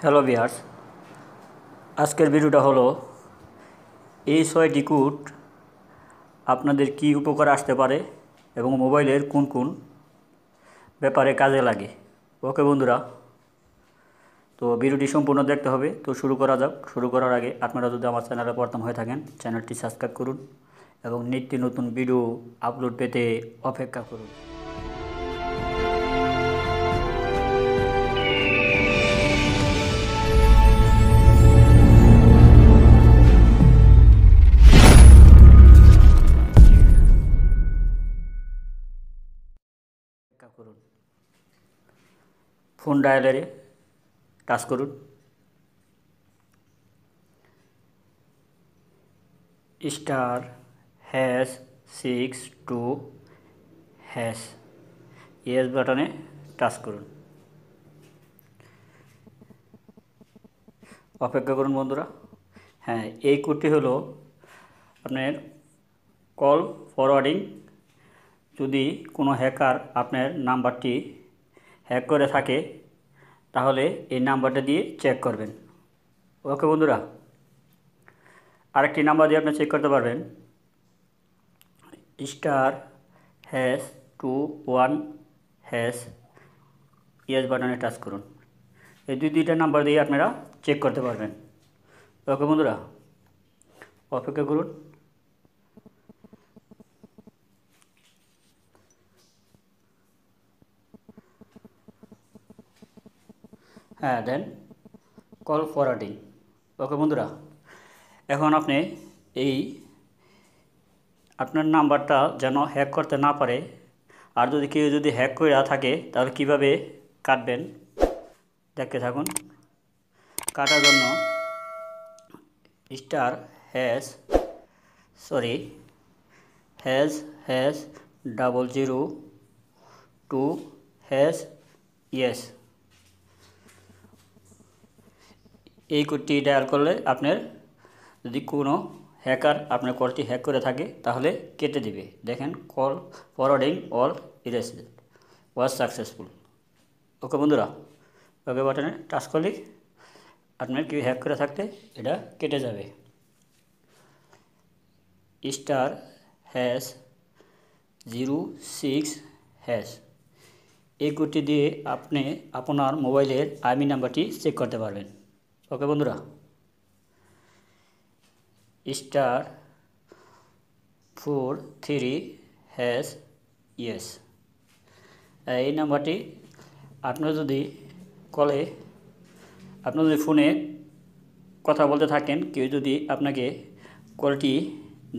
Hello viewers, আজকের ভিডিওটা হলো এই 6টি কোড আপনাদের কি উপকার আসতে পারে এবং মোবাইলের কোন কোন ব্যাপারে কাজে লাগে। ওকে বন্ধুরা, তো ভিডিওটি সম্পূর্ণ দেখতে হবে। তো শুরু করা যাক। শুরু করার আগে আপনারা যদি আমার চ্যানেলে প্রথম হয়ে থাকেন, চ্যানেলটি সাবস্ক্রাইব করুন এবং নিত্য নতুন ভিডিও আপলোড পেতে অপেক্ষা করুন। করুন ফোন ডায়ালারে টাচ করুন, *#62# ইয়েস বাটনে টাচ করুন। অপেক্ষা করুন বন্ধুরা। হ্যাঁ, এই কোডটি হলো আপনার কল ফরওয়ার্ডিং। যদি কোনো হ্যাকার আপনার নাম্বারটি হ্যাক করে থাকে তাহলে এই নাম্বারটা দিয়ে চেক করবেন। ওকে বন্ধুরা, আরেকটি নাম্বার দিয়ে আপনি চেক করতে পারবেন, *#21# ইয়েস বাটনে টাচ করুন। এই দুইটা নাম্বার দিয়ে আপনারা চেক করতে পারবেন। ওকে বন্ধুরা, অপেক্ষা করুন। হ্যাঁ, দেন কল ফরওয়ার্ডিং। ওকে বন্ধুরা, এখন আপনি এই আপনার নাম্বারটা যেন হ্যাক করতে না পারে, আর যদি কেউ হ্যাক করে থাকে তাহলে কিভাবে কাটবেন দেখতে থাকুন। কাটার জন্য ##0002# এই কোডটি ডায়াল করলে আপনার যদি কোনো হ্যাকার আপনার কলটি হ্যাক করে থাকে তাহলে কেটে দিবে। দেখেন, call forwarding all erase was successful. Okay বন্ধুরা, ওকে বাটনে টাচ করলে আপনার কেউ হ্যাক করে থাকতে এটা কেটে যাবে। *#06# এই কোডটি দিয়ে আপনি আপনার মোবাইলের আইএমই নাম্বারটি চেক করতে পারবেন। ওকে বন্ধুরা, *43# এই নাম্বারটি আপনার যদি ফোনে কথা বলতে থাকেন, কেউ যদি আপনাকে কলটি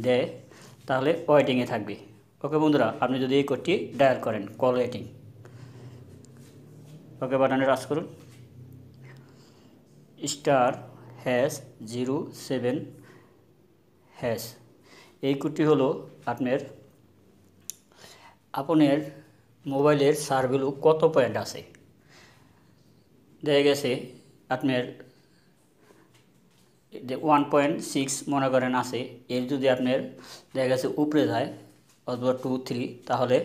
দেয় তাহলে ওয়েটিংয়ে থাকবে। ওকে বন্ধুরা, আপনি যদি এই কোডটি ডায়াল করেন, কল ওয়েটিং। ওকে বাটনে টাচ করুন। *#07# এই কোডটি হলো আপনার মোবাইলের সার্ভ্যালু কত পয়েন্ট আছে। দেখা গেছে আপনার 1.6 মনে করেন আছে, এর যদি আপনার দেখা গেছে উপরে যায় অথবা 2-3, তাহলে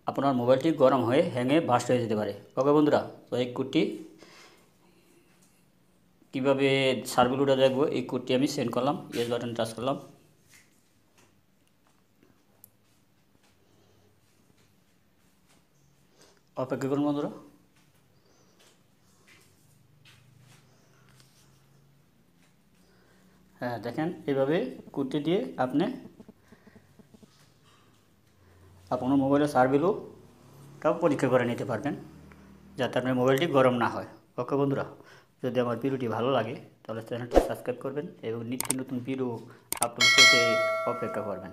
আপনার মোবাইলটি গরম হয়ে হ্যাঙে বাস্ট হয়ে যেতে পারে। ওকে বন্ধুরা, তো এই কোডটি কীভাবে সার্ভ্যালুটা দেখবো, এই কোডটি আমি সেন্ড করলাম, ইয়েস বাটন টাচ করলাম। অপেক্ষা করুন বন্ধুরা। হ্যাঁ, দেখেন, এইভাবে কোডটি দিয়ে আপনি আপনার মোবাইলের সার্ভ্যালুটাও পরীক্ষা করে নিতে পারবেন, যাতে আপনার মোবাইলটি গরম না হয়। ওকে বন্ধুরা, যদি আমার ভিডিওটি ভালো লাগে তাহলে চ্যানেলটি সাবস্ক্রাইব করবেন এবং নিত্য নতুন ভিডিও আপলোড পেতে অপেক্ষা করবেন।